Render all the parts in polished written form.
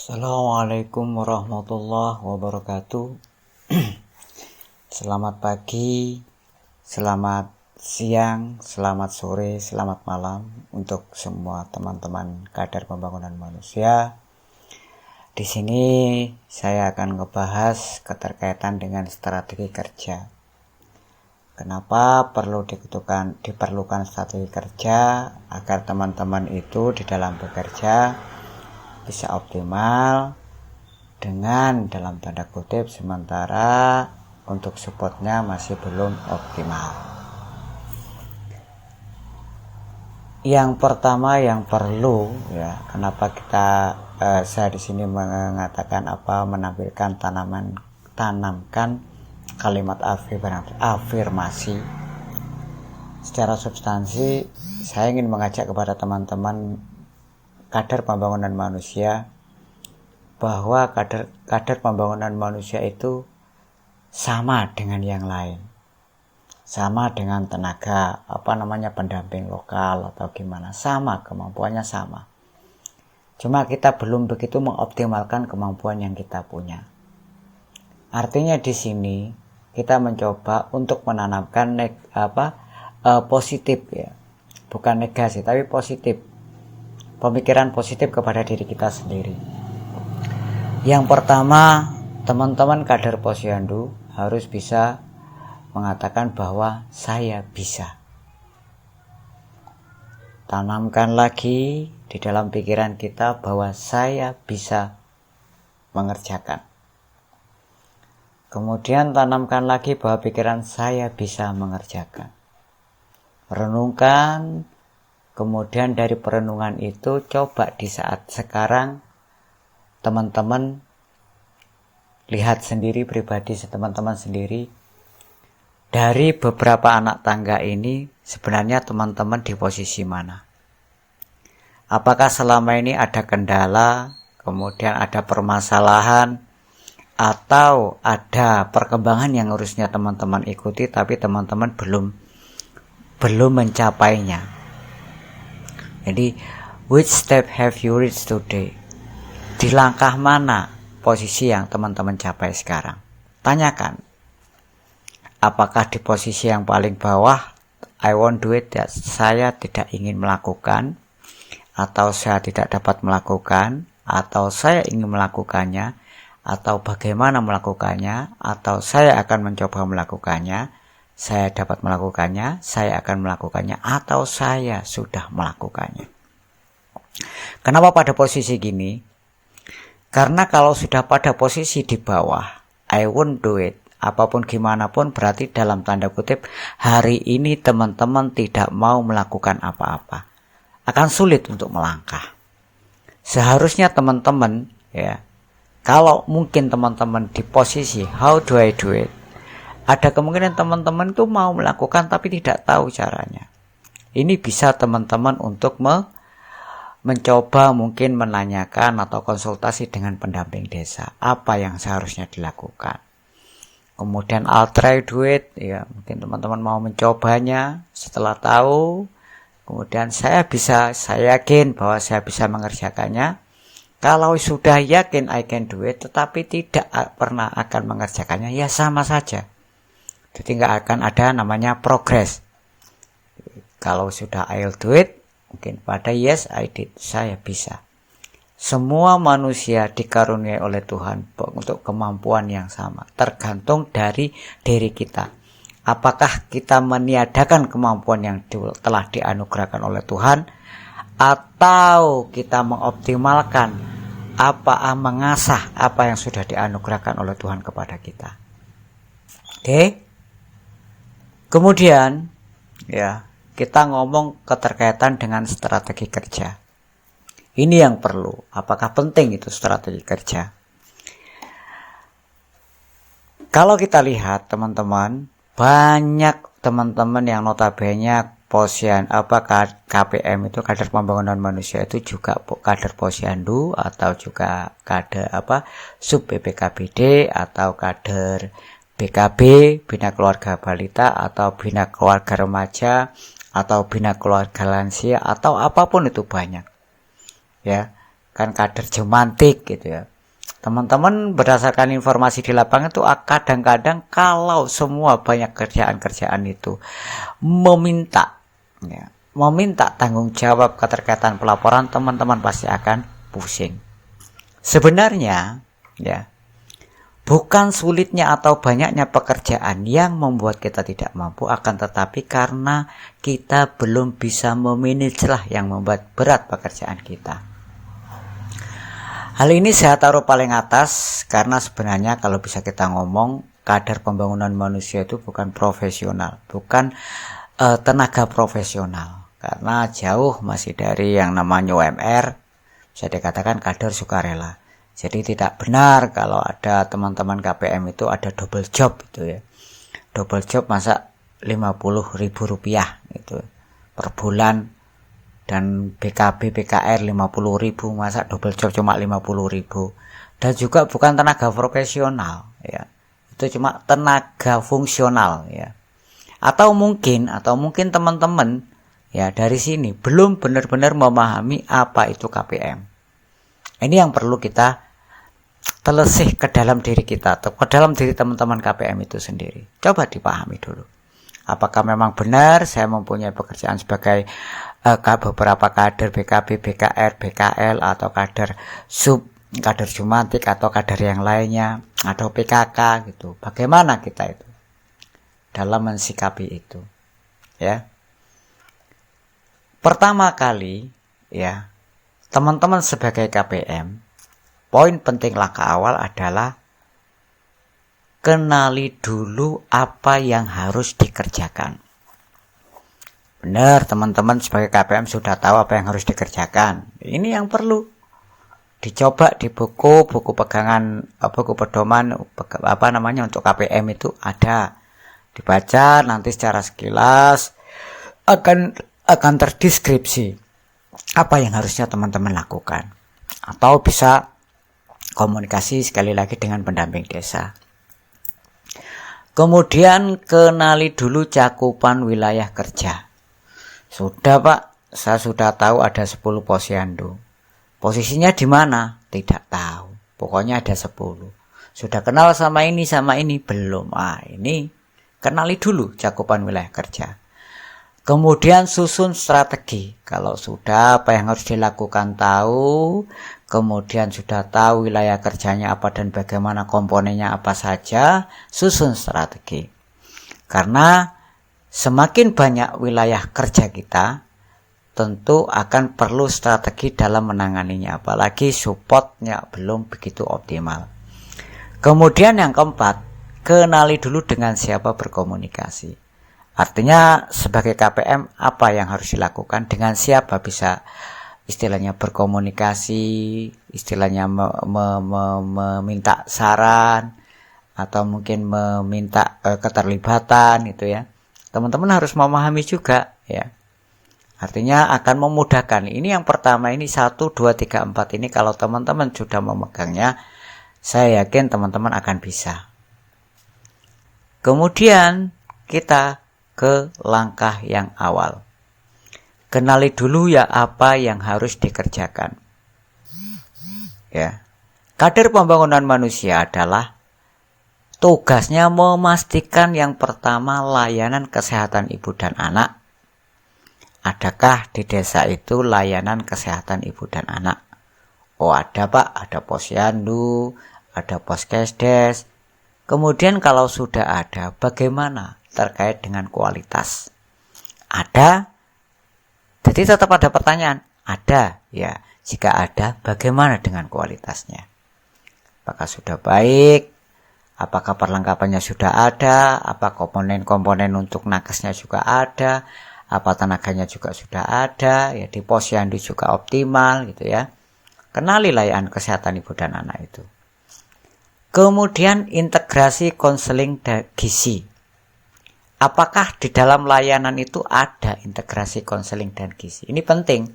Assalamualaikum warahmatullahi wabarakatuh. Selamat pagi, selamat siang, selamat sore, selamat malam untuk semua teman-teman kader pembangunan manusia. Di sini saya akan ngebahas keterkaitan dengan strategi kerja. Kenapa diperlukan strategi kerja agar teman-teman itu di dalam bekerja bisa optimal dengan dalam tanda kutip sementara untuk supportnya masih belum optimal. Yang pertama yang perlu kenapa saya di sini mengatakan menampilkan tanamkan kalimat afirmasi. Secara substansi saya ingin mengajak kepada teman-teman kader pembangunan manusia bahwa kader pembangunan manusia itu sama dengan yang lain, sama dengan tenaga pendamping lokal atau gimana, sama kemampuannya sama. Cuma kita belum begitu mengoptimalkan kemampuan yang kita punya. Artinya di sini kita mencoba untuk menanamkan positif bukan negasi tapi positif. Pemikiran positif kepada diri kita sendiri. Yang pertama, teman-teman kader Posyandu harus bisa mengatakan bahwa saya bisa. Tanamkan lagi di dalam pikiran kita bahwa saya bisa mengerjakan. Kemudian tanamkan lagi bahwa pikiran saya bisa mengerjakan. Renungkan. Kemudian dari perenungan itu coba di saat sekarang teman-teman lihat sendiri pribadi teman-teman sendiri dari beberapa anak tangga ini sebenarnya teman-teman di posisi mana. Apakah selama ini ada kendala, kemudian ada permasalahan atau ada perkembangan yang harusnya teman-teman ikuti tapi teman-teman belum mencapainya. Jadi, which step have you reached today? Di langkah mana posisi yang teman-teman capai sekarang? Tanyakan. Apakah di posisi yang paling bawah, I won't do it, saya tidak ingin melakukan, atau saya tidak dapat melakukan, atau saya ingin melakukannya, atau bagaimana melakukannya, atau saya akan mencoba melakukannya, saya dapat melakukannya, saya akan melakukannya, atau saya sudah melakukannya. Kenapa pada posisi gini? Karena kalau sudah pada posisi di bawah, I won't do it, apapun gimana pun berarti dalam tanda kutip hari ini teman-teman tidak mau melakukan apa-apa. Akan sulit untuk melangkah. Seharusnya teman-teman kalau mungkin teman-teman di posisi how do I do it? Ada kemungkinan teman-teman itu mau melakukan tapi tidak tahu caranya. Ini bisa teman-teman untuk mencoba mungkin menanyakan atau konsultasi dengan pendamping desa. Apa yang seharusnya dilakukan. Kemudian I'll try do it. Mungkin teman-teman mau mencobanya setelah tahu. Kemudian saya yakin bahwa saya bisa mengerjakannya. Kalau sudah yakin I can do it tetapi tidak pernah akan mengerjakannya, ya sama saja. Jadi nggak akan ada namanya progress. Kalau sudah I'll do it, mungkin pada yes I did, saya bisa. Semua manusia dikaruniai oleh Tuhan untuk kemampuan yang sama. Tergantung dari diri kita. Apakah kita meniadakan kemampuan yang telah dianugerahkan oleh Tuhan, atau kita mengoptimalkan mengasah apa yang sudah dianugerahkan oleh Tuhan kepada kita. Oke? Kemudian kita ngomong keterkaitan dengan strategi kerja. Ini yang perlu. Apakah penting itu strategi kerja? Kalau kita lihat teman-teman, banyak teman-teman yang notabene KPM itu kader pembangunan manusia itu juga kader Posyandu atau juga kader sub BPKBD atau kader BKB, Bina Keluarga Balita atau Bina Keluarga Remaja atau Bina Keluarga Lansia atau apapun itu banyak. kan kader jumantik gitu ya. Teman-teman berdasarkan informasi di lapangan itu kadang-kadang kalau semua banyak kerjaan-kerjaan itu meminta tanggung jawab keterkaitan pelaporan, teman-teman pasti akan pusing. Sebenarnya ya, bukan sulitnya atau banyaknya pekerjaan yang membuat kita tidak mampu, akan tetapi karena kita belum bisa memanage lah yang membuat berat pekerjaan kita. Hal ini saya taruh paling atas karena sebenarnya kalau bisa kita ngomong, kader pembangunan manusia itu bukan profesional, bukan tenaga profesional, karena jauh masih dari yang namanya UMR, bisa dikatakan kader sukarela. Jadi tidak benar kalau ada teman-teman KPM itu ada double job gitu ya. Double job masa Rp50.000 gitu per bulan, dan BKB PKR 50.000, masa double job cuma 50.000. Dan juga bukan tenaga profesional ya. Itu cuma tenaga fungsional ya. Atau mungkin teman-teman ya dari sini belum benar-benar memahami apa itu KPM. Ini yang perlu kita telesih ke dalam diri kita atau ke dalam diri teman-teman KPM itu sendiri. Coba dipahami dulu. Apakah memang benar saya mempunyai pekerjaan sebagai beberapa kader BKB, BKR, BKL, atau kader jumantik, atau kader yang lainnya, atau PKK gitu. Bagaimana kita itu dalam mensikapi itu? Ya. Pertama kali ya, teman-teman sebagai KPM, poin penting langkah awal adalah kenali dulu apa yang harus dikerjakan. Benar, teman-teman sebagai KPM sudah tahu apa yang harus dikerjakan. Ini yang perlu dicoba di buku pegangan, buku pedoman untuk KPM itu ada. Dibaca nanti secara sekilas akan terdeskripsi apa yang harusnya teman-teman lakukan. Atau bisa komunikasi sekali lagi dengan pendamping desa. Kemudian kenali dulu cakupan wilayah kerja. Sudah Pak, saya sudah tahu ada 10 posyandu. Posisinya di mana? Tidak tahu. Pokoknya ada 10. Sudah kenal sama ini? Belum. Ini kenali dulu cakupan wilayah kerja. Kemudian susun strategi. Kalau sudah apa yang harus dilakukan tahu, kemudian sudah tahu wilayah kerjanya apa dan bagaimana komponennya apa saja, susun strategi. Karena semakin banyak wilayah kerja kita, tentu akan perlu strategi dalam menanganinya, apalagi supportnya belum begitu optimal. Kemudian yang keempat, kenali dulu dengan siapa berkomunikasi. Artinya sebagai KPM apa yang harus dilakukan, dengan siapa bisa istilahnya berkomunikasi, istilahnya meminta saran, atau mungkin meminta keterlibatan gitu ya. Teman-teman harus memahami juga ya. Artinya akan memudahkan. Ini yang pertama, ini 1, 2, 3, 4 ini kalau teman-teman sudah memegangnya, saya yakin teman-teman akan bisa. Kemudian kita ke langkah yang awal. Kenali dulu ya apa yang harus dikerjakan. Ya. Kader pembangunan manusia adalah tugasnya memastikan yang pertama layanan kesehatan ibu dan anak. Adakah di desa itu layanan kesehatan ibu dan anak? Oh ada Pak, ada posyandu, ada poskesdes. Kemudian kalau sudah ada, bagaimana terkait dengan kualitas? Ada. Jadi tetap ada pertanyaan. Ada, ya. Jika ada, bagaimana dengan kualitasnya? Apakah sudah baik? Apakah perlengkapannya sudah ada? Apa komponen-komponen untuk nakesnya juga ada? Apa tenaganya juga sudah ada? Ya, di posyandu juga optimal gitu ya. Kenali layanan kesehatan ibu dan anak itu. Kemudian integrasi konseling gizi. Apakah di dalam layanan itu ada integrasi konseling dan gizi? Ini penting.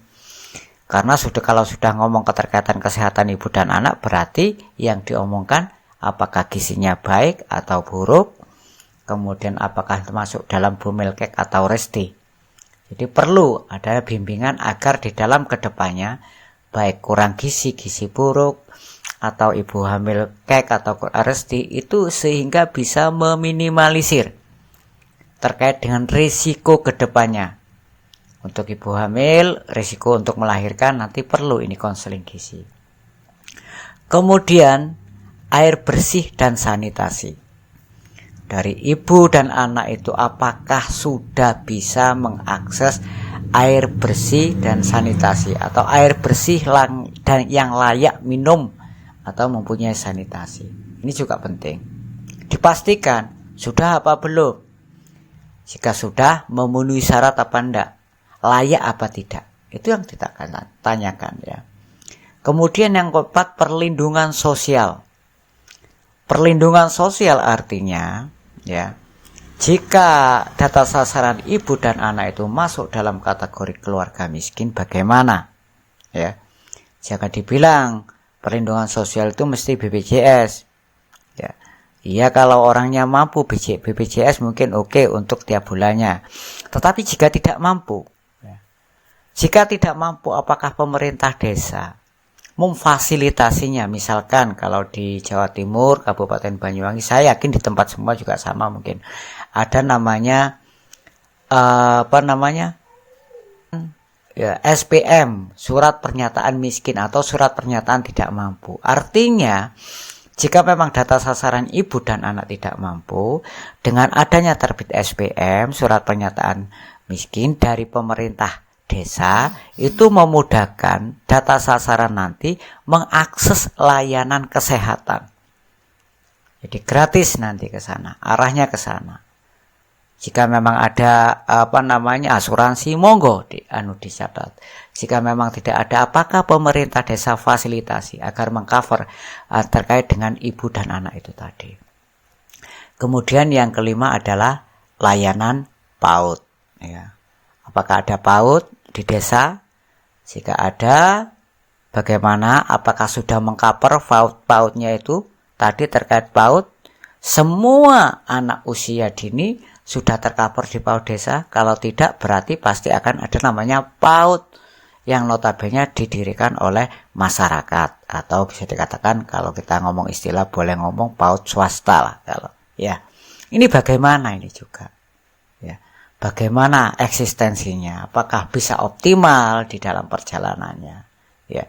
Karena kalau sudah ngomong keterkaitan kesehatan ibu dan anak, berarti yang diomongkan apakah gizinya baik atau buruk, kemudian apakah termasuk dalam bumil cake atau resti. Jadi perlu ada bimbingan agar di dalam kedepannya baik kurang gizi buruk, atau ibu hamil kek atau resti, itu sehingga bisa meminimalisir terkait dengan risiko kedepannya. Untuk ibu hamil, risiko untuk melahirkan nanti perlu ini konseling gizi. Kemudian air bersih dan sanitasi. Dari ibu dan anak itu apakah sudah bisa mengakses air bersih dan sanitasi, atau air bersih dan yang layak minum atau mempunyai sanitasi. Ini juga penting. Dipastikan sudah apa belum. Jika sudah, memenuhi syarat apa enggak, layak apa tidak, itu yang kita akan tanyakan ya. Kemudian yang keempat, perlindungan sosial. Perlindungan sosial artinya ya, jika data sasaran ibu dan anak itu masuk dalam kategori keluarga miskin, bagaimana ya? Jangan dibilang perlindungan sosial itu mesti BPJS ya. Iya, kalau orangnya mampu BPJS mungkin oke untuk tiap bulannya. Tetapi jika tidak mampu ya, jika tidak mampu, apakah pemerintah desa memfasilitasinya? Misalkan kalau di Jawa Timur, Kabupaten Banyuwangi, saya yakin di tempat semua juga sama, mungkin ada namanya ya, SPM, surat pernyataan miskin atau surat pernyataan tidak mampu. Artinya jika memang data sasaran ibu dan anak tidak mampu, dengan adanya terbit SPM, surat pernyataan miskin dari pemerintah desa, itu memudahkan data sasaran nanti mengakses layanan kesehatan. Jadi gratis nanti ke sana, arahnya ke sana. Jika memang ada asuransi, monggo dicatat. Jika memang tidak ada, apakah pemerintah desa fasilitasi agar mengcover terkait dengan ibu dan anak itu tadi. Kemudian yang kelima adalah layanan PAUD ya. Apakah ada PAUD di desa? Jika ada, bagaimana? Apakah sudah mengcover PAUD-nya itu tadi? Terkait PAUD, semua anak usia dini sudah tercover di PAUD desa. Kalau tidak, berarti pasti akan ada namanya PAUD yang notabene didirikan oleh masyarakat, atau bisa dikatakan kalau kita ngomong istilah boleh ngomong PAUD swasta lah kalau ya. Ini bagaimana ini juga ya. Bagaimana eksistensinya? Apakah bisa optimal di dalam perjalanannya ya.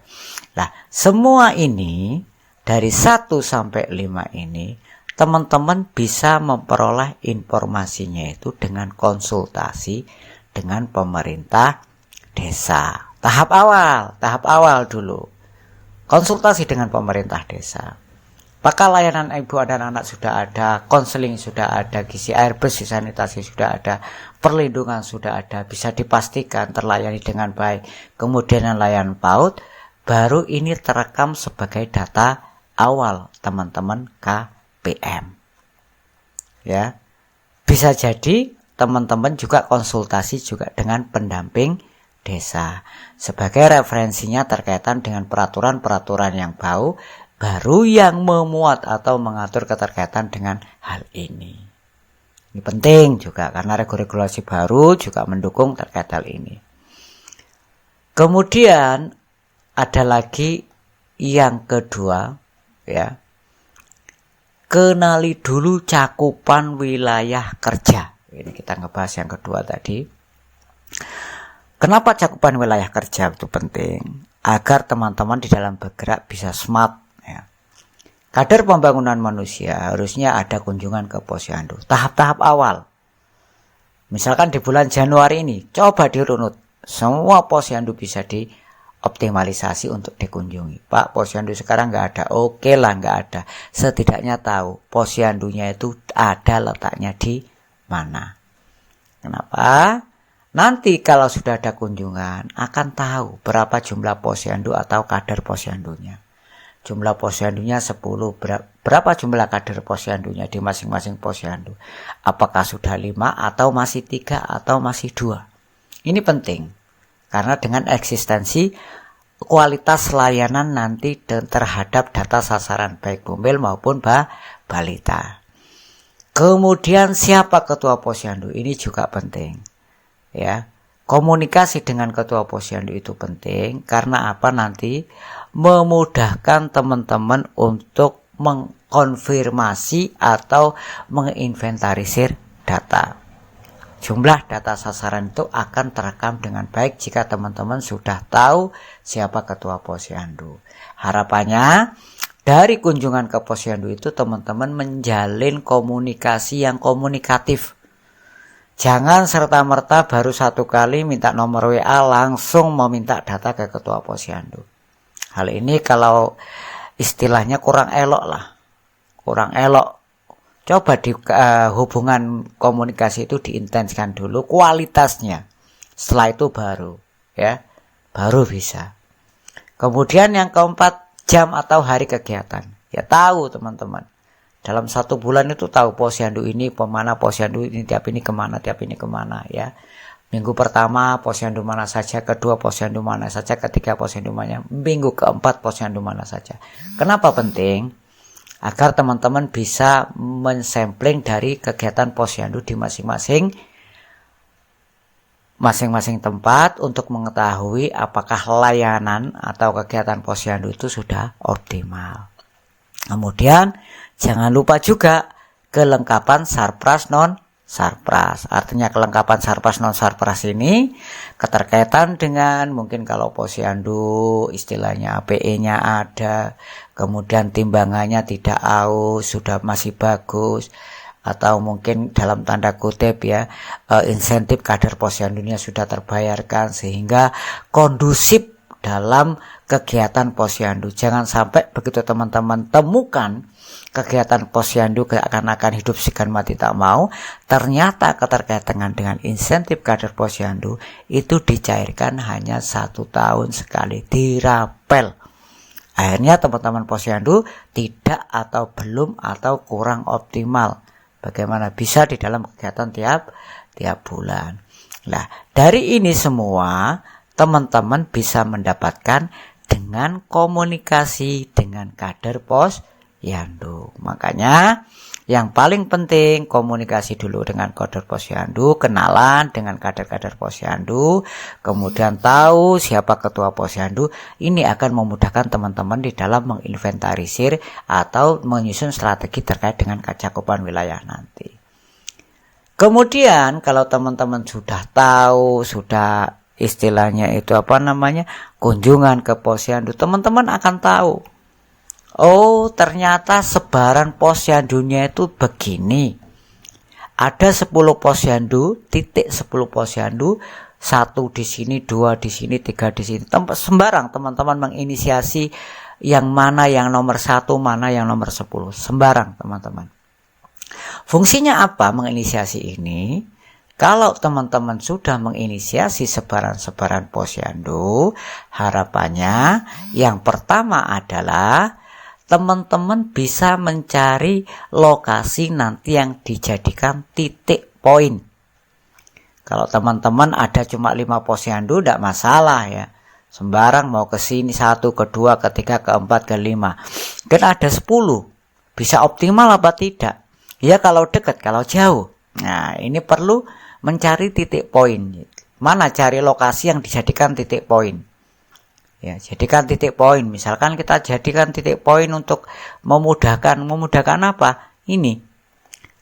Nah, semua ini dari 1 sampai 5 ini teman-teman bisa memperoleh informasinya itu dengan konsultasi dengan pemerintah desa. Tahap awal dulu. Konsultasi dengan pemerintah desa. Apakah layanan ibu dan anak sudah ada, konseling sudah ada, gizi air bersih sanitasi sudah ada, perlindungan sudah ada, bisa dipastikan terlayani dengan baik. Kemudian layanan PAUD, baru ini terekam sebagai data awal teman-teman KPM. Ya. Bisa jadi teman-teman juga konsultasi juga dengan pendamping desa sebagai referensinya terkaitan dengan peraturan-peraturan yang baru yang memuat atau mengatur keterkaitan dengan hal ini. Ini penting juga karena regulasi baru juga mendukung terkait hal ini. Kemudian ada lagi yang kedua ya. Kenali dulu cakupan wilayah kerja. Ini kita ngebahas yang kedua tadi. Kenapa cakupan wilayah kerja itu penting? Agar teman-teman di dalam bergerak bisa smart ya. Kader pembangunan manusia harusnya ada kunjungan ke posyandu. Tahap-tahap awal. Misalkan di bulan Januari ini, coba dirunut. Semua posyandu bisa dioptimalisasi untuk dikunjungi. Pak, posyandu sekarang nggak ada. Oke lah, nggak ada. Setidaknya tahu posyandunya itu ada letaknya di mana. Kenapa? Nanti kalau sudah ada kunjungan akan tahu berapa jumlah posyandu atau kader posyandunya. Jumlah posyandunya 10, berapa jumlah kader posyandunya di masing-masing posyandu. Apakah sudah 5 atau masih 3 atau masih 2. Ini penting karena dengan eksistensi kualitas layanan nanti terhadap data sasaran baik bumil maupun balita. Kemudian siapa ketua posyandu? Ini juga penting. Ya, Komunikasi dengan ketua posyandu itu penting karena apa, nanti memudahkan teman-teman untuk mengkonfirmasi atau menginventarisir data. Jumlah data sasaran itu akan terekam dengan baik jika teman-teman sudah tahu siapa ketua posyandu. Harapannya dari kunjungan ke posyandu itu teman-teman menjalin komunikasi yang komunikatif. Jangan serta-merta baru satu kali minta nomor WA langsung meminta data ke ketua posyandu. Hal ini kalau istilahnya kurang elok lah. Kurang elok. Coba di hubungan komunikasi itu diintenskan dulu kualitasnya. Setelah itu baru bisa. Kemudian yang keempat, jam atau hari kegiatan. Ya tahu teman-teman. Dalam 1 bulan itu tahu posyandu ini kemana, posyandu ini tiap ini kemana ya. Minggu pertama posyandu mana saja, kedua posyandu mana saja, ketiga posyandu mana, minggu keempat posyandu mana saja. Kenapa penting? Agar teman-teman bisa mensampling dari kegiatan posyandu di masing-masing tempat untuk mengetahui apakah layanan atau kegiatan posyandu itu sudah optimal. Kemudian jangan lupa juga kelengkapan sarpras non sarpras. Artinya kelengkapan sarpras non sarpras ini keterkaitan dengan mungkin kalau posyandu istilahnya APE-nya ada, kemudian timbangannya tidak aus, sudah masih bagus, atau mungkin dalam tanda kutip ya insentif kader posyandunya sudah terbayarkan sehingga kondusif dalam kegiatan posyandu. Jangan sampai begitu teman-teman temukan kegiatan posyandu akan hidup segan mati tak mau, ternyata keterkaitan dengan insentif kader posyandu itu dicairkan hanya 1 tahun sekali, dirapel. Akhirnya teman-teman posyandu tidak atau belum atau kurang optimal. Bagaimana bisa di dalam kegiatan tiap bulan. Nah, dari ini semua teman-teman bisa mendapatkan dengan komunikasi dengan kader posyandu. Makanya yang paling penting komunikasi dulu dengan kader posyandu, kenalan dengan kader-kader posyandu, kemudian tahu siapa ketua posyandu. Ini akan memudahkan teman-teman di dalam menginventarisir atau menyusun strategi terkait dengan cakupan wilayah nanti. Kemudian kalau teman-teman sudah tahu, sudah istilahnya itu kunjungan ke posyandu, teman-teman akan tahu, oh ternyata sebaran posyandunya itu begini. Ada 10 posyandu, 10 posyandu, 1 di sini, 2 di sini, 3 di sini. Sembarang teman-teman menginisiasi yang mana yang nomor 1, mana yang nomor 10. Sembarang teman-teman. Fungsinya apa menginisiasi ini? Kalau teman-teman sudah menginisiasi sebaran-sebaran posyandu, harapannya yang pertama adalah teman-teman bisa mencari lokasi nanti yang dijadikan titik poin. Kalau teman-teman ada cuma 5 posyandu, tidak masalah ya. Sembarang mau ke sini 1, ke 2, ke 3, ke 4, ke 5. Kan ada 10. Bisa optimal apa tidak? Ya kalau dekat, kalau jauh. Nah ini perlu mencari titik poin. Mana cari lokasi yang dijadikan titik poin? Ya, jadikan titik poin. Misalkan kita jadikan titik poin untuk memudahkan apa? Ini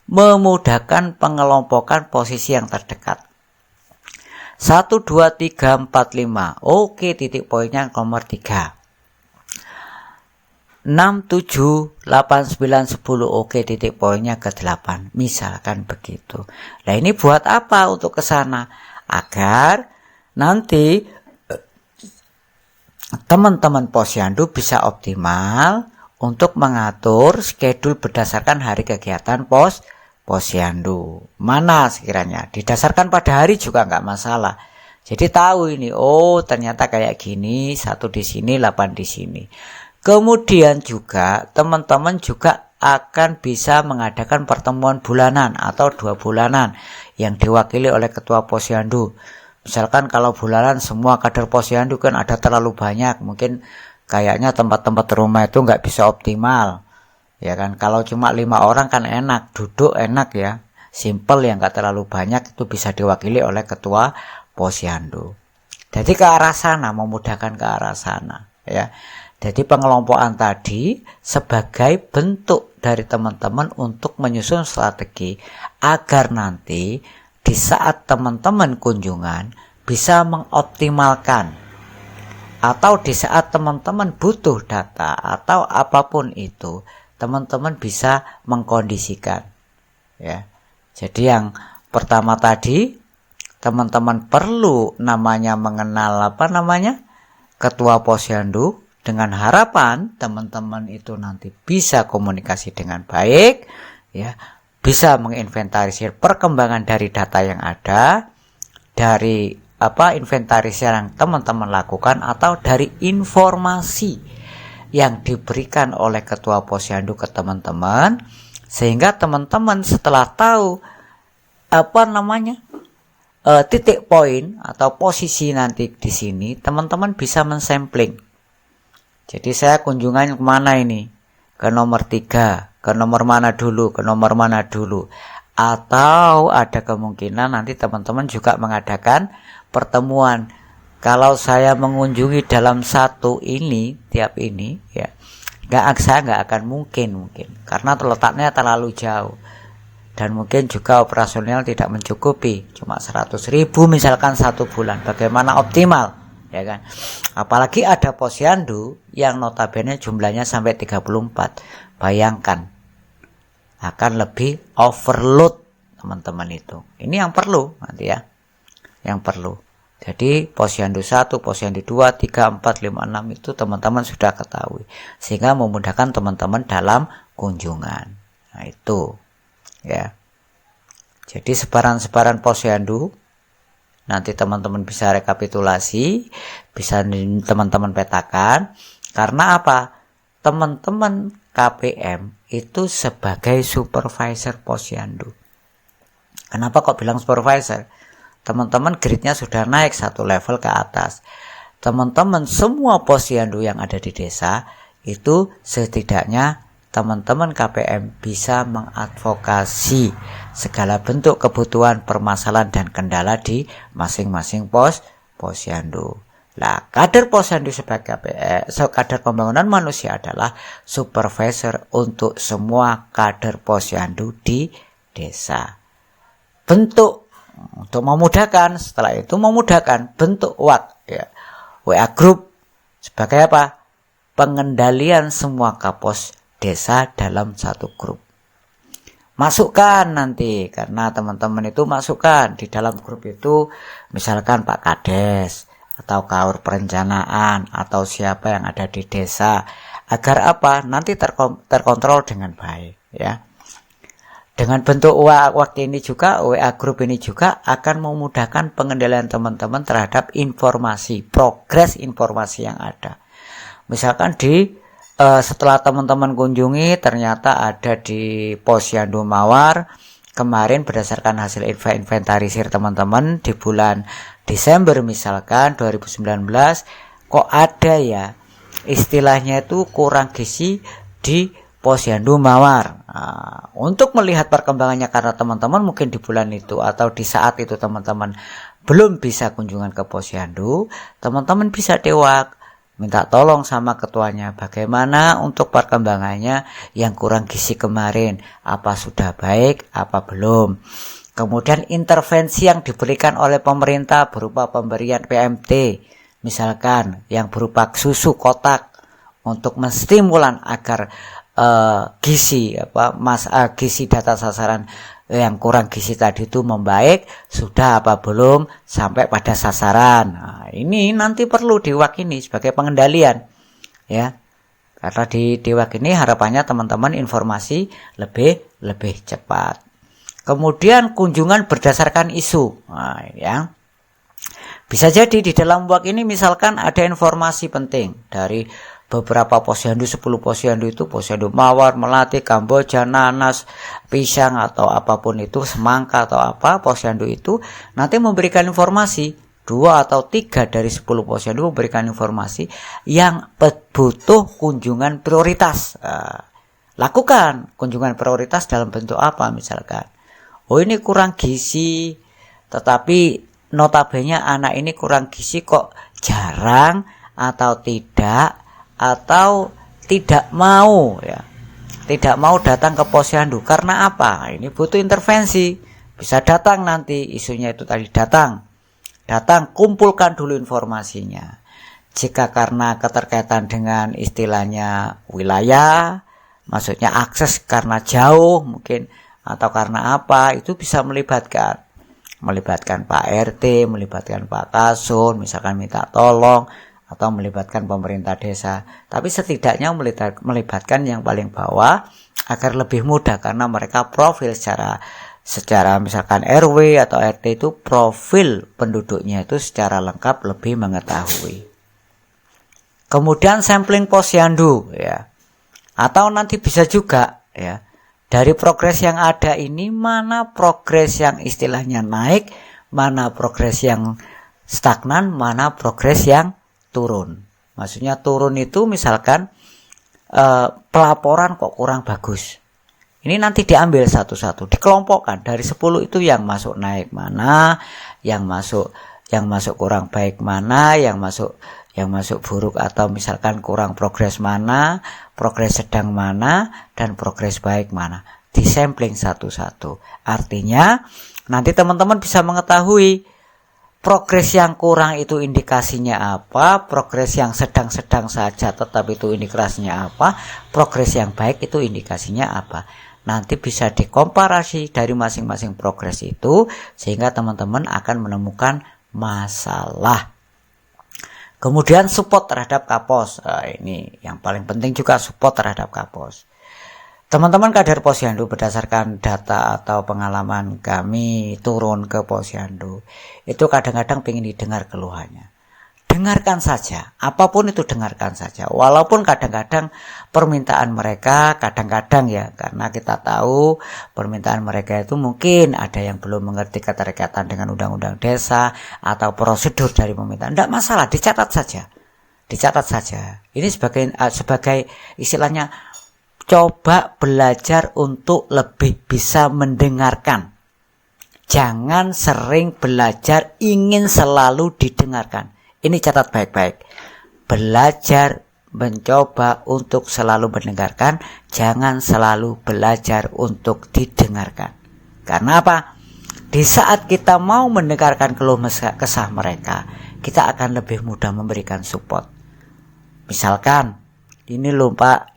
memudahkan pengelompokan posisi yang terdekat. 1, 2, 3, 4, 5. Oke, titik poinnya nomor 3. 6, 7, 8, 9, 10. Oke, titik poinnya ke 8. Misalkan begitu. Nah, ini buat apa untuk ke sana? Agar nanti teman-teman posyandu bisa optimal untuk mengatur schedule berdasarkan hari kegiatan posyandu. Mana sekiranya? Didasarkan pada hari juga nggak masalah. Jadi tahu ini, oh ternyata kayak gini, 1 di sini, 8 di sini. Kemudian juga teman-teman juga akan bisa mengadakan pertemuan bulanan atau 2 bulanan yang diwakili oleh ketua posyandu. Misalkan kalau bulanan semua kader posyandu kan ada terlalu banyak, mungkin kayaknya tempat-tempat rumah itu nggak bisa optimal. Ya kan, kalau cuma 5 orang kan enak, duduk enak ya, simple yang nggak terlalu banyak, itu bisa diwakili oleh ketua posyandu. Jadi ke arah sana, memudahkan ke arah sana ya. Jadi pengelompokan tadi sebagai bentuk dari teman-teman untuk menyusun strategi agar nanti di saat teman-teman kunjungan bisa mengoptimalkan, atau di saat teman-teman butuh data atau apapun itu, teman-teman bisa mengkondisikan ya. Jadi yang pertama tadi, teman-teman perlu mengenal ketua posyandu, dengan harapan teman-teman itu nanti bisa komunikasi dengan baik ya, bisa menginventarisir perkembangan dari data yang ada, dari inventarisir yang teman-teman lakukan, atau dari informasi yang diberikan oleh ketua posyandu ke teman-teman, sehingga teman-teman setelah tahu titik poin atau posisi nanti di sini, teman-teman bisa mensampling. Jadi saya kunjungan kemana ini? Ke nomor 3, ke nomor mana dulu, ke nomor mana dulu. Atau ada kemungkinan nanti teman-teman juga mengadakan pertemuan. Kalau saya mengunjungi dalam satu ini, tiap ini, ya, saya nggak akan mungkin, karena letaknya terlalu jauh. Dan mungkin juga operasional tidak mencukupi, cuma 100.000 misalkan satu bulan. Bagaimana optimal, ya kan? Apalagi ada posyandu yang notabene jumlahnya sampai 34. Bayangkan, akan lebih overload teman-teman itu. Ini yang perlu nanti ya, yang perlu. Jadi posyandu 1, posyandu 2, 3, 4, 5, 6 itu teman-teman sudah ketahui, sehingga memudahkan teman-teman dalam kunjungan. Nah itu ya. Jadi sebaran-sebaran posyandu nanti teman-teman bisa rekapitulasi, bisa teman-teman petakan. Karena apa? Teman-teman KPM itu sebagai supervisor posyandu. Kenapa kok bilang supervisor? Teman-teman grade-nya sudah naik satu level ke atas. Teman-teman semua posyandu yang ada di desa itu setidaknya teman-teman KPM bisa mengadvokasi segala bentuk kebutuhan, permasalahan, dan kendala di masing-masing posyandu. Nah, kader posyandu sebagai kader pembangunan manusia adalah supervisor untuk semua kader posyandu di desa. Bentuk untuk memudahkan, setelah itu memudahkan bentuk WA group sebagai apa? Pengendalian semua kapos desa dalam satu grup. Masukkan nanti, karena teman-teman itu masukkan di dalam grup itu, misalkan Pak Kades atau Kaur Perencanaan atau siapa yang ada di desa, agar apa? Nanti terkontrol dengan baik ya. Dengan bentuk WA ini juga, WA group ini juga akan memudahkan pengendalian teman-teman terhadap informasi, progres informasi yang ada. Misalkan setelah teman-teman kunjungi ternyata ada di posyandu Mawar kemarin, berdasarkan hasil inventarisir teman-teman di bulan Desember misalkan 2019, kok ada ya istilahnya itu kurang gizi di posyandu Mawar. Nah, untuk melihat perkembangannya, karena teman-teman mungkin di bulan itu atau di saat itu teman-teman belum bisa kunjungan ke posyandu, teman-teman bisa dewak, minta tolong sama ketuanya, bagaimana untuk perkembangannya yang kurang gizi kemarin, apa sudah baik, apa belum. Kemudian intervensi yang diberikan oleh pemerintah berupa pemberian PMT, misalkan yang berupa susu kotak untuk menstimulan agar gizi data sasaran yang kurang gizi tadi itu membaik, sudah apa belum sampai pada sasaran. Nah, ini nanti perlu DIWAK ini sebagai pengendalian ya. Karena di DIWAK ini harapannya teman-teman informasi lebih cepat. Kemudian kunjungan berdasarkan isu. Nah, ya. Bisa jadi di dalam WAK ini misalkan ada informasi penting dari beberapa posyandu, 10 posyandu itu, posyandu Mawar, Melati, Kamboja, Nanas, Pisang atau apapun itu, Semangka atau apa, posyandu itu nanti memberikan informasi, 2 atau 3 dari 10 posyandu memberikan informasi yang butuh kunjungan prioritas. Lakukan kunjungan prioritas dalam bentuk apa misalkan. Oh, ini kurang gizi, tetapi notabene anak ini kurang gizi kok jarang atau tidak mau ya. Tidak mau datang ke posyandu karena apa? Ini butuh intervensi. Bisa datang nanti, isunya itu tadi datang, kumpulkan dulu informasinya. Jika karena keterkaitan dengan istilahnya wilayah, maksudnya akses karena jauh mungkin, atau karena apa, itu bisa melibatkan Pak RT, melibatkan Pak Kasun, misalkan minta tolong, atau melibatkan pemerintah desa. Tapi setidaknya melibatkan yang paling bawah agar lebih mudah, karena mereka profil secara misalkan RW atau RT itu profil penduduknya itu secara lengkap lebih mengetahui. Kemudian sampling posyandu ya. Atau nanti bisa juga ya, dari progres yang ada ini mana progres yang istilahnya naik, mana progres yang stagnan, mana progres yang turun. Maksudnya turun itu misalkan pelaporan kok kurang bagus. Ini nanti diambil satu-satu, dikelompokkan dari 10 itu yang masuk naik mana, yang masuk kurang baik mana, yang masuk buruk atau misalkan kurang progres mana, progres sedang mana, dan progres baik mana. Disampling satu-satu. Artinya nanti teman-teman bisa mengetahui progres yang kurang itu indikasinya apa, progres yang sedang-sedang saja tetapi itu indikasinya apa, progres yang baik itu indikasinya apa. Nanti bisa dikomparasi dari masing-masing progres itu sehingga teman-teman akan menemukan masalah. Kemudian support terhadap Kapos. Ini yang paling penting juga, support terhadap Kapos. Teman-teman kader posyandu berdasarkan data atau pengalaman kami turun ke posyandu, itu kadang-kadang ingin didengar keluhannya. Dengarkan saja, apapun itu dengarkan saja. Walaupun kadang-kadang permintaan mereka, kadang-kadang ya, karena kita tahu permintaan mereka itu mungkin ada yang belum mengerti keterkaitan dengan undang-undang desa atau prosedur dari permintaan. Tidak masalah, dicatat saja. Ini sebagai istilahnya, coba belajar untuk lebih bisa mendengarkan. Jangan sering belajar ingin selalu didengarkan. Ini catat baik-baik. Belajar mencoba untuk selalu mendengarkan, jangan selalu belajar untuk didengarkan. Karena apa? Di saat kita mau mendengarkan keluh kesah mereka, kita akan lebih mudah memberikan support. Misalkan, ini lho Mbak,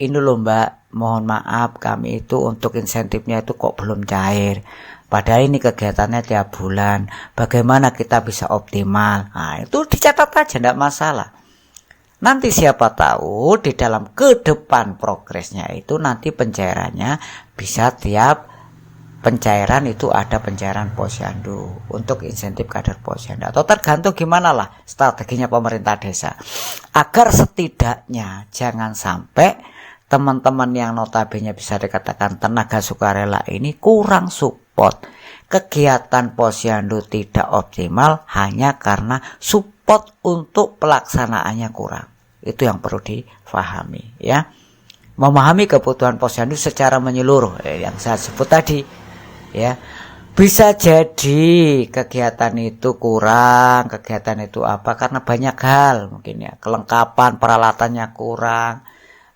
mohon maaf kami itu untuk insentifnya itu kok belum cair. Padahal ini kegiatannya tiap bulan. Bagaimana kita bisa optimal? Nah, itu dicatat aja, tidak masalah. Nanti siapa tahu di dalam ke depan progresnya itu nanti pencairannya bisa tiap pencairan itu ada pencairan posyandu untuk insentif kader posyandu. Atau tergantung gimana lah strateginya pemerintah desa. Agar setidaknya jangan sampai teman-teman yang notabene bisa dikatakan tenaga sukarela ini kurang support. Kegiatan posyandu tidak optimal hanya karena support untuk pelaksanaannya kurang. Itu yang perlu difahami ya. Memahami kebutuhan posyandu secara menyeluruh yang saya sebut tadi ya. Bisa jadi kegiatan itu kurang, kegiatan itu apa karena banyak hal mungkin ya, kelengkapan peralatannya kurang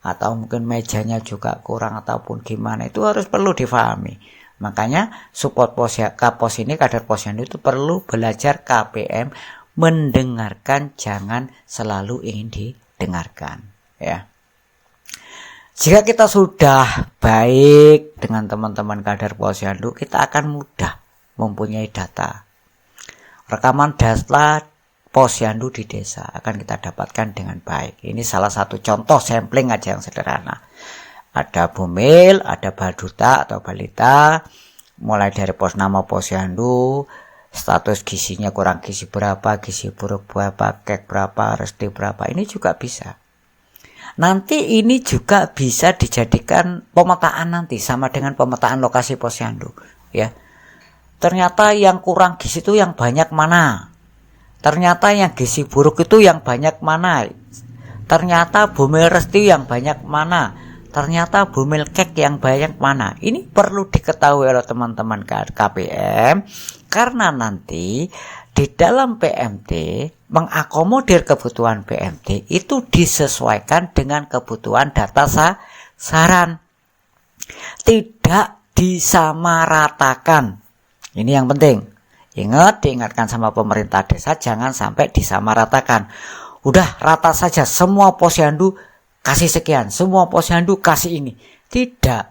atau mungkin mejanya juga kurang ataupun gimana, itu harus perlu difahami. Makanya support Kapos ini, kader posyandu itu perlu belajar KPM, mendengarkan, jangan selalu ingin didengarkan ya. Jika kita sudah baik dengan teman-teman kader posyandu, kita akan mudah mempunyai data. Rekaman data posyandu di desa akan kita dapatkan dengan baik. Ini salah satu contoh sampling aja yang sederhana. Ada bumil, ada baduta atau balita, mulai dari pos nama posyandu, status gizinya kurang gizi berapa, gizi buruk berapa, kek berapa, resti berapa, ini juga bisa. Nanti ini juga bisa dijadikan pemetaan nanti sama dengan pemetaan lokasi posyandu ya. Ternyata yang kurang gizi itu yang banyak mana? Ternyata yang gizi buruk itu yang banyak mana? Ternyata bumil resti yang banyak mana? Ternyata bumil kek yang banyak mana? Ini perlu diketahui oleh teman-teman KPM karena nanti di dalam PMT mengakomodir kebutuhan PMT itu disesuaikan dengan kebutuhan data sasaran, tidak disamaratakan. Ini yang penting. Diingatkan sama pemerintah desa, jangan sampai disamaratakan. Udah rata saja, semua posyandu kasih sekian, semua posyandu kasih ini. Tidak.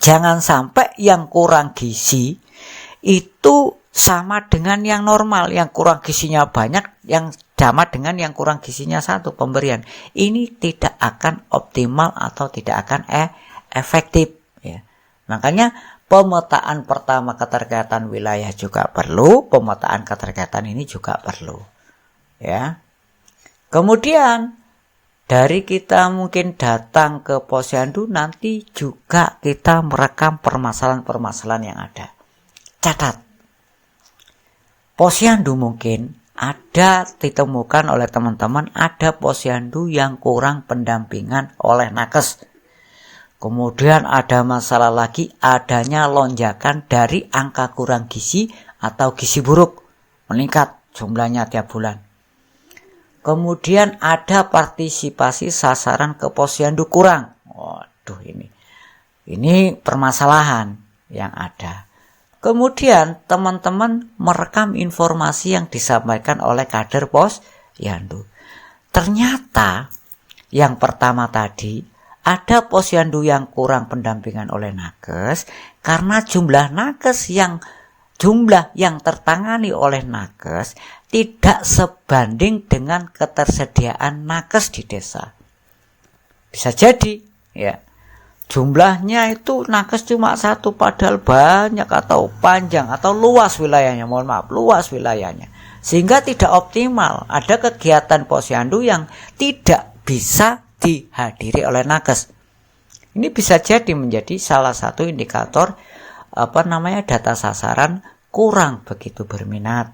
Jangan sampai yang kurang gizi itu sama dengan yang normal, yang kurang gizinya banyak, yang sama dengan yang kurang gizinya satu pemberian. Ini tidak akan optimal atau tidak akan efektif. Ya. Makanya pemetaan pertama keterkaitan wilayah juga perlu, pemetaan keterkaitan ini juga perlu. Ya. Kemudian dari kita mungkin datang ke posyandu, nanti juga kita merekam permasalahan-permasalahan yang ada. Catat. Posyandu mungkin ada ditemukan oleh teman-teman, ada posyandu yang kurang pendampingan oleh nakes. Kemudian ada masalah lagi, adanya lonjakan dari angka kurang gizi atau gizi buruk, meningkat jumlahnya tiap bulan. Kemudian ada partisipasi sasaran ke posyandu kurang. Waduh, ini permasalahan yang ada. Kemudian teman-teman merekam informasi yang disampaikan oleh kader posyandu. Ternyata yang pertama tadi, ada posyandu yang kurang pendampingan oleh nakes karena jumlah yang tertangani oleh nakes tidak sebanding dengan ketersediaan nakes di desa. Bisa jadi, ya. Jumlahnya itu nakes cuma satu padahal banyak atau panjang atau luas wilayahnya, luas wilayahnya. Sehingga tidak optimal. Ada kegiatan posyandu yang tidak bisa dihadiri oleh nakes. Ini bisa jadi menjadi salah satu indikator data sasaran kurang begitu berminat.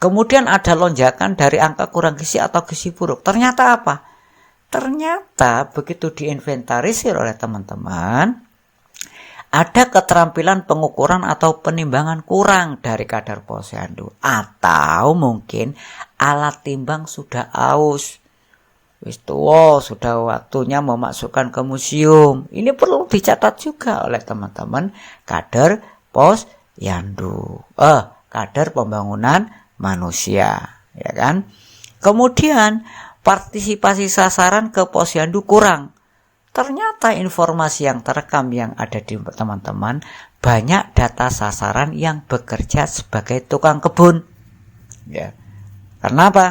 Kemudian ada lonjakan dari angka kurang gizi atau gizi buruk. Ternyata apa? Ternyata begitu diinventarisir oleh teman-teman, ada keterampilan pengukuran atau penimbangan kurang dari kadar posyandu. Atau mungkin alat timbang sudah aus. Wis tua, sudah waktunya memasukkan ke museum. Ini perlu dicatat juga oleh teman-teman kader posyandu. Kader pembangunan manusia, ya kan? Kemudian partisipasi sasaran ke posyandu kurang. Ternyata informasi yang terekam yang ada di teman-teman, banyak data sasaran yang bekerja sebagai tukang kebun. Ya. Karena apa?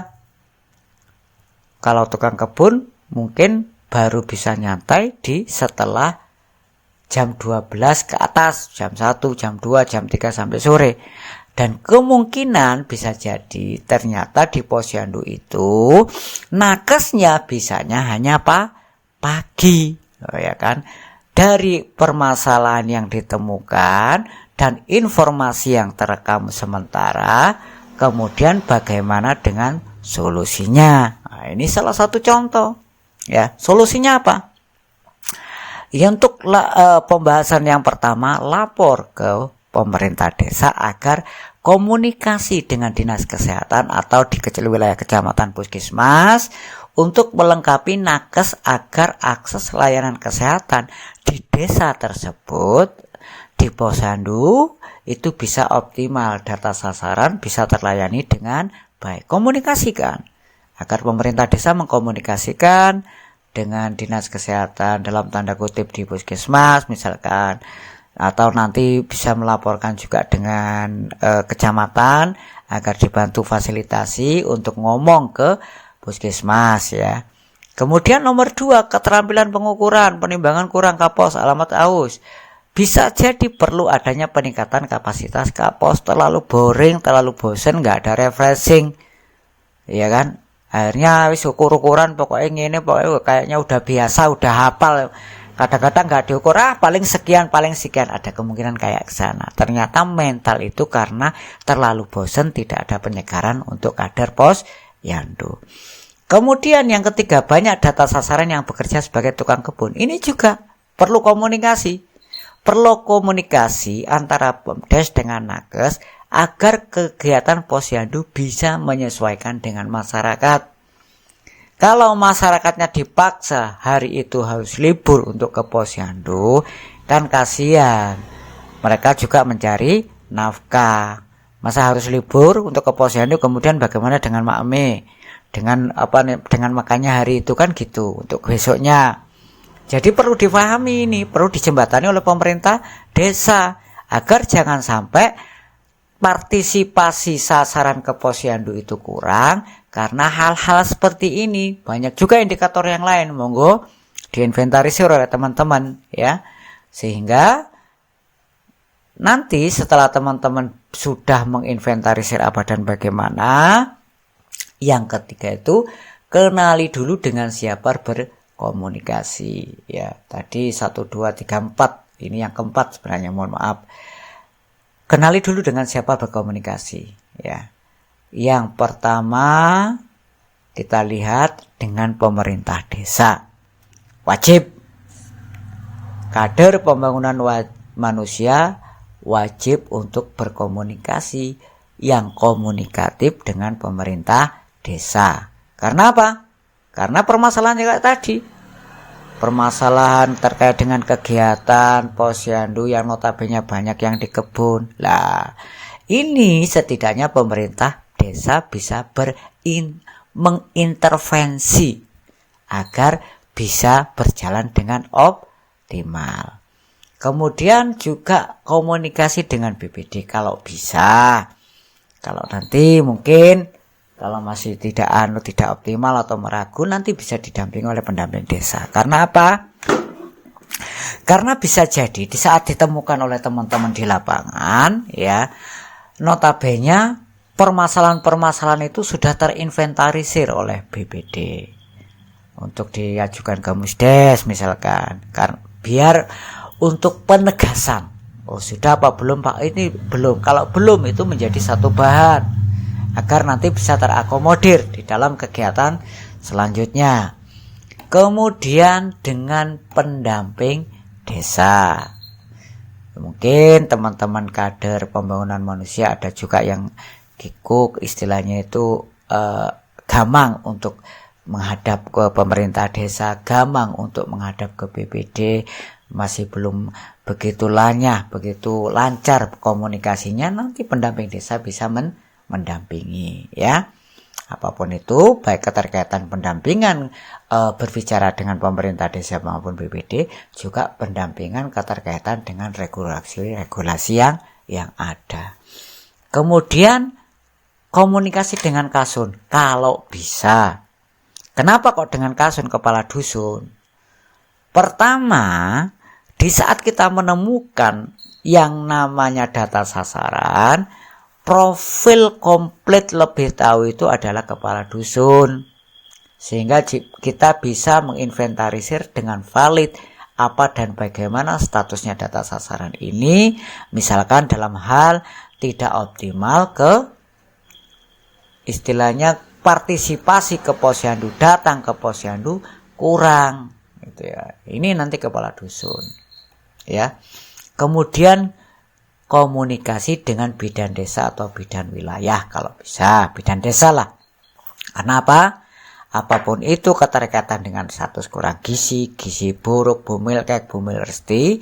Kalau tukang kebun mungkin baru bisa nyantai setelah jam 12 ke atas, jam 1, jam 2, jam 3 sampai sore. Dan kemungkinan bisa jadi ternyata di posyandu itu nakesnya bisanya hanya pagi, ya kan? Dari permasalahan yang ditemukan dan informasi yang terekam sementara, kemudian bagaimana dengan solusinya? Nah, ini salah satu contoh. Ya, solusinya apa? Ya, untuk pembahasan yang pertama, lapor ke pemerintah desa agar komunikasi dengan dinas kesehatan atau di kecil wilayah kecamatan puskesmas untuk melengkapi nakes agar akses layanan kesehatan di desa tersebut di posyandu itu bisa optimal, data sasaran bisa terlayani dengan baik. Komunikasikan agar pemerintah desa mengkomunikasikan dengan dinas kesehatan dalam tanda kutip di puskesmas misalkan, atau nanti bisa melaporkan juga dengan kecamatan agar dibantu fasilitasi untuk ngomong ke puskesmas, ya. Kemudian nomor 2, keterampilan pengukuran, penimbangan kurang kapos, alamat aus. Bisa jadi perlu adanya peningkatan kapasitas kapos, terlalu boring, terlalu bosen, nggak ada refreshing, ya kan? Akhirnya wis ukur-ukuran pokoknya ini, pokoknya kayaknya udah biasa, udah hafal. Kadang-kadang nggak diukur, paling sekian, ada kemungkinan kayak ke sana. Ternyata mental itu karena terlalu bosen, tidak ada penyegaran untuk kader posyandu. Kemudian yang ketiga, banyak data sasaran yang bekerja sebagai tukang kebun. Ini juga perlu komunikasi. perlu komunikasi antara Pemdes dengan nakes agar kegiatan posyandu bisa menyesuaikan dengan masyarakat. Kalau masyarakatnya dipaksa hari itu harus libur untuk ke posyandu, kan kasihan. Mereka juga mencari nafkah. Masa harus libur untuk ke posyandu, kemudian bagaimana dengan makme? Dengan makannya hari itu, kan gitu untuk besoknya. Jadi perlu difahami ini, perlu dijembatani oleh pemerintah desa agar jangan sampai partisipasi sasaran ke posyandu itu kurang karena hal-hal seperti ini. Banyak juga indikator yang lain, monggo diinventarisir oleh teman-teman ya. Sehingga nanti setelah teman-teman sudah menginventarisir apa dan bagaimana, yang ketiga itu kenali dulu dengan siapa berkomunikasi ya. Tadi 1, 2, 3, 4. Ini yang keempat sebenarnya, mohon maaf. Kenali dulu dengan siapa berkomunikasi ya. Yang pertama kita lihat dengan pemerintah desa. Wajib kader pembangunan manusia wajib untuk berkomunikasi yang komunikatif dengan pemerintah desa. Karena apa? Karena permasalahan kayak tadi. Permasalahan terkait dengan kegiatan posyandu yang notabene banyak yang di kebun. Lah, ini setidaknya pemerintah desa bisa mengintervensi agar bisa berjalan dengan optimal. Kemudian juga komunikasi dengan BPD kalau bisa. Kalau nanti mungkin kalau masih tidak optimal atau meragu, nanti bisa didampingi oleh pendamping desa. Karena apa? Karena bisa jadi di saat ditemukan oleh teman-teman di lapangan ya, notabene permasalahan-permasalahan itu sudah terinventarisir oleh BPD untuk diajukan ke Musdes misalkan. Biar untuk penegasan, oh sudah apa belum Pak, ini belum, kalau belum itu menjadi satu bahan agar nanti bisa terakomodir di dalam kegiatan selanjutnya. Kemudian dengan pendamping desa, mungkin teman-teman kader pembangunan manusia ada juga yang kikuk, istilahnya itu gamang untuk menghadap ke pemerintah desa, gamang untuk menghadap ke BPD, masih belum begitu lancar komunikasinya. Nanti pendamping desa bisa mendampingi ya. Apapun itu, baik keterkaitan pendampingan berbicara dengan pemerintah desa maupun BPD, juga pendampingan keterkaitan dengan regulasi yang ada. Kemudian komunikasi dengan kasun kalau bisa. Kenapa kok dengan kasun, kepala dusun? Pertama, di saat kita menemukan yang namanya data sasaran, profil komplit lebih tahu itu adalah kepala dusun. Sehingga kita bisa menginventarisir dengan valid apa dan bagaimana statusnya data sasaran ini. Misalkan dalam hal tidak optimal ke istilahnya partisipasi ke posyandu, datang ke posyandu kurang gitu ya. Ini nanti kepala dusun. Ya. Kemudian komunikasi dengan bidan desa atau bidan wilayah kalau bisa, bidan desa lah. Karena apa? Apapun itu keterkaitan dengan status kurang gizi buruk, bumil kek, bumil resti,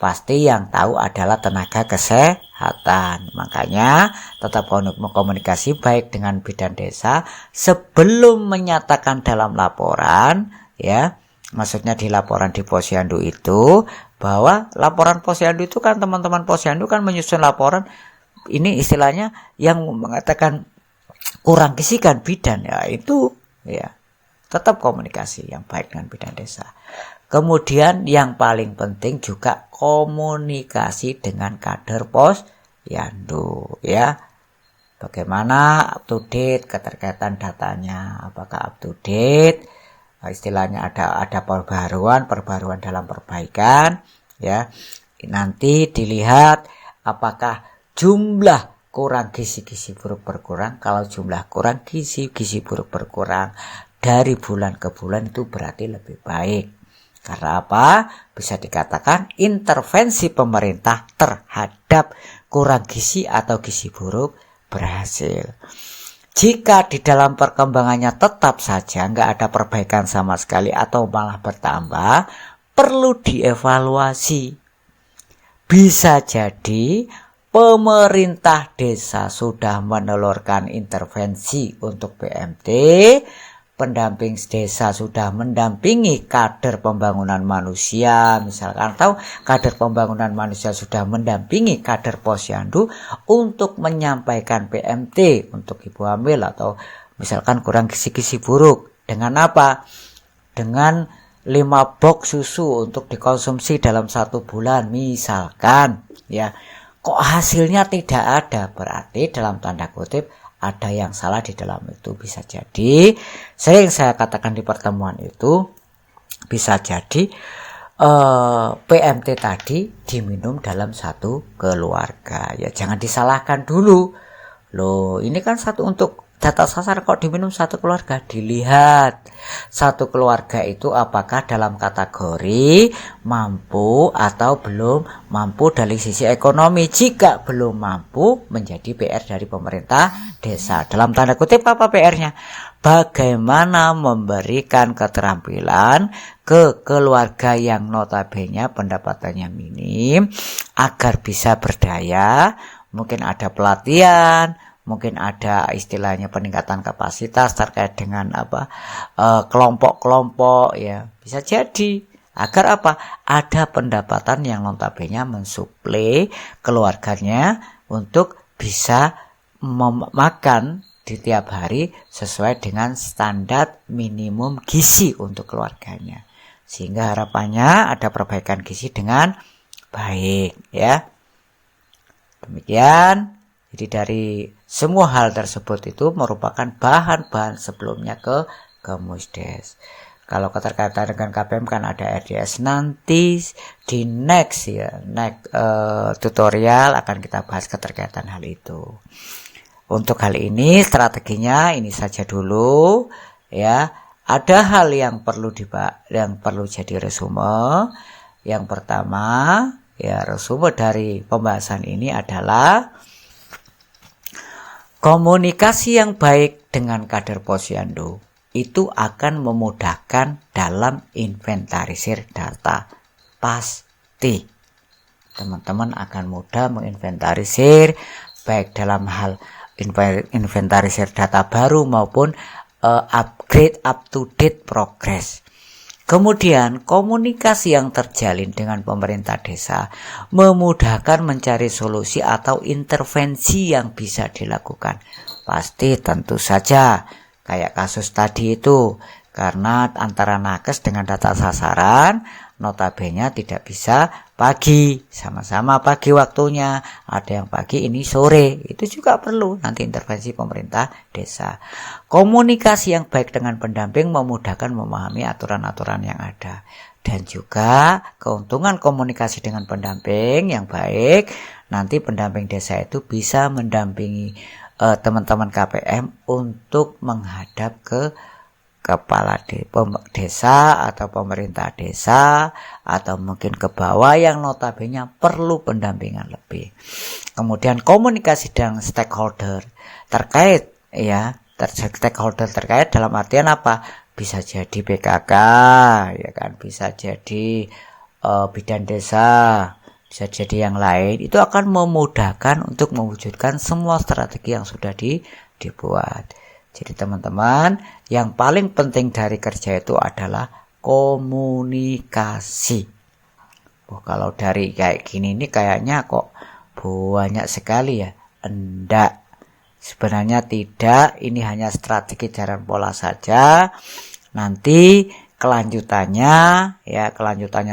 pasti yang tahu adalah tenaga kesehatan. Makanya tetap komunikasi baik dengan bidan desa sebelum menyatakan dalam laporan ya. Maksudnya di laporan di posyandu itu, bahwa laporan posyandu itu kan teman-teman posyandu kan menyusun laporan, ini istilahnya yang mengatakan kurang gizi kan bidan ya, itu ya tetap komunikasi yang baik dengan bidan desa. Kemudian yang paling penting juga komunikasi dengan kader posyandu ya. Bagaimana up to date keterkaitan datanya, apakah up to date? Istilahnya ada perbaruan dalam perbaikan ya. Nanti dilihat apakah jumlah kurang gizi buruk berkurang. Kalau jumlah kurang gizi buruk berkurang dari bulan ke bulan itu berarti lebih baik. Karena apa? Bisa dikatakan intervensi pemerintah terhadap kurang gizi atau gizi buruk berhasil. Jika di dalam perkembangannya tetap saja nggak ada perbaikan sama sekali atau malah bertambah, perlu dievaluasi. Bisa jadi pemerintah desa sudah menelurkan intervensi untuk PMT, pendamping desa sudah mendampingi kader pembangunan manusia misalkan, atau kader pembangunan manusia sudah mendampingi kader posyandu untuk menyampaikan PMT untuk ibu hamil atau misalkan kurang gizi-gizi buruk. Dengan apa? Dengan 5 box susu untuk dikonsumsi dalam 1 bulan misalkan, ya. Kok hasilnya tidak ada, berarti dalam tanda kutip ada yang salah di dalam itu. Bisa jadi, sering saya katakan di pertemuan itu, bisa jadi PMT tadi diminum dalam 1 keluarga. Ya jangan disalahkan dulu. Loh, ini kan satu untuk data sasaran, kok diminum 1 keluarga. Dilihat 1 keluarga itu apakah dalam kategori mampu atau belum mampu dari sisi ekonomi. Jika belum mampu, menjadi PR dari pemerintah desa. Dalam tanda kutip apa PR-nya? Bagaimana memberikan keterampilan ke keluarga yang notabene pendapatannya minim agar bisa berdaya. Mungkin ada pelatihan, mungkin ada istilahnya peningkatan kapasitas terkait dengan kelompok-kelompok, ya bisa jadi agar apa, ada pendapatan yang notabene mensuplai keluarganya untuk bisa memakan di tiap hari sesuai dengan standar minimum gizi untuk keluarganya, sehingga harapannya ada perbaikan gizi dengan baik, ya. Demikian. Jadi dari semua hal tersebut itu merupakan bahan-bahan sebelumnya ke Musdes. Kalau keterkaitan dengan KPM kan ada RDS, nanti di next tutorial akan kita bahas keterkaitan hal itu. Untuk hal ini strateginya ini saja dulu, ya. Ada hal yang perlu jadi resume. Yang pertama, ya resume dari pembahasan ini adalah komunikasi yang baik dengan kader posyandu itu akan memudahkan dalam inventarisir data. Pasti teman-teman akan mudah menginventarisir baik dalam hal inventarisir data baru maupun upgrade up to date progress. Kemudian komunikasi yang terjalin dengan pemerintah desa memudahkan mencari solusi atau intervensi yang bisa dilakukan. Pasti tentu saja kayak kasus tadi itu, karena antara nakes dengan data sasaran notabene tidak bisa pagi, sama-sama pagi waktunya, ada yang pagi ini sore, itu juga perlu nanti intervensi pemerintah desa. Komunikasi yang baik dengan pendamping memudahkan memahami aturan-aturan yang ada, dan juga keuntungan komunikasi dengan pendamping yang baik, nanti pendamping desa itu bisa mendampingi teman-teman KPM untuk menghadap ke kepala desa atau pemerintah desa atau mungkin ke bawah yang notabene perlu pendampingan lebih. Kemudian komunikasi dengan stakeholder terkait, ya, stakeholder terkait dalam artian apa? Bisa jadi PKK, ya kan, bisa jadi bidan desa, bisa jadi yang lain. Itu akan memudahkan untuk mewujudkan semua strategi yang sudah dibuat. Jadi teman-teman, yang paling penting dari kerja itu adalah komunikasi. Kalau dari kayak gini ini kayaknya kok banyak sekali ya. Enggak. Sebenarnya tidak, ini hanya strategi jalan pola saja. Nanti kelanjutannya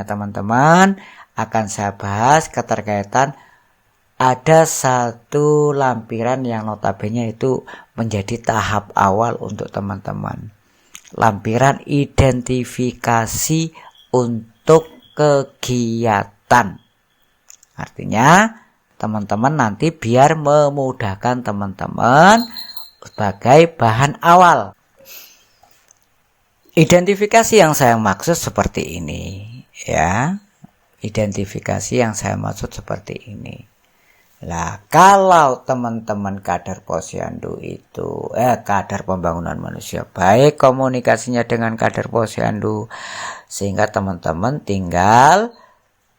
teman-teman akan saya bahas keterkaitan. Ada satu lampiran yang notabene itu menjadi tahap awal untuk teman-teman. Lampiran identifikasi untuk kegiatan. Artinya teman-teman nanti biar memudahkan teman-teman sebagai bahan awal. Identifikasi yang saya maksud seperti ini, ya. Identifikasi yang saya maksud seperti ini. Lah, kalau teman-teman kader Posyandu itu, kader pembangunan manusia, baik komunikasinya dengan kader Posyandu, sehingga teman-teman tinggal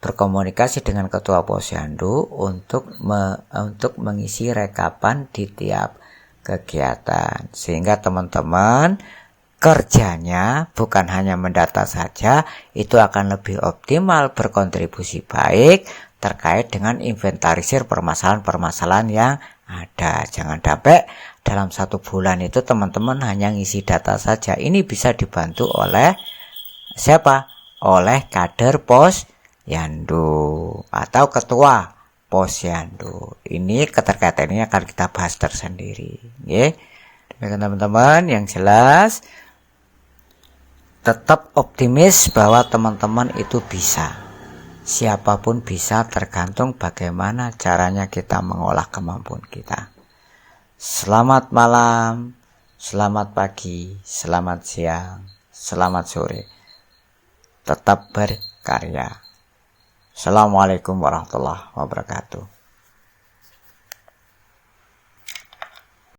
berkomunikasi dengan ketua Posyandu untuk mengisi rekapan di tiap kegiatan, sehingga teman-teman kerjanya bukan hanya mendata saja, itu akan lebih optimal, berkontribusi baik terkait dengan inventarisir permasalahan-permasalahan yang ada. Jangan sampai dalam 1 bulan itu teman-teman hanya ngisi data saja. Ini bisa dibantu oleh siapa? Oleh kader Posyandu atau ketua Posyandu. Ini keterkaitannya akan kita bahas tersendiri. Demikian teman-teman, yang jelas tetap optimis bahwa teman-teman itu bisa. Siapapun bisa, tergantung bagaimana caranya kita mengolah kemampuan kita. Selamat malam, selamat pagi, selamat siang, selamat sore. Tetap berkarya. Assalamualaikum warahmatullahi wabarakatuh.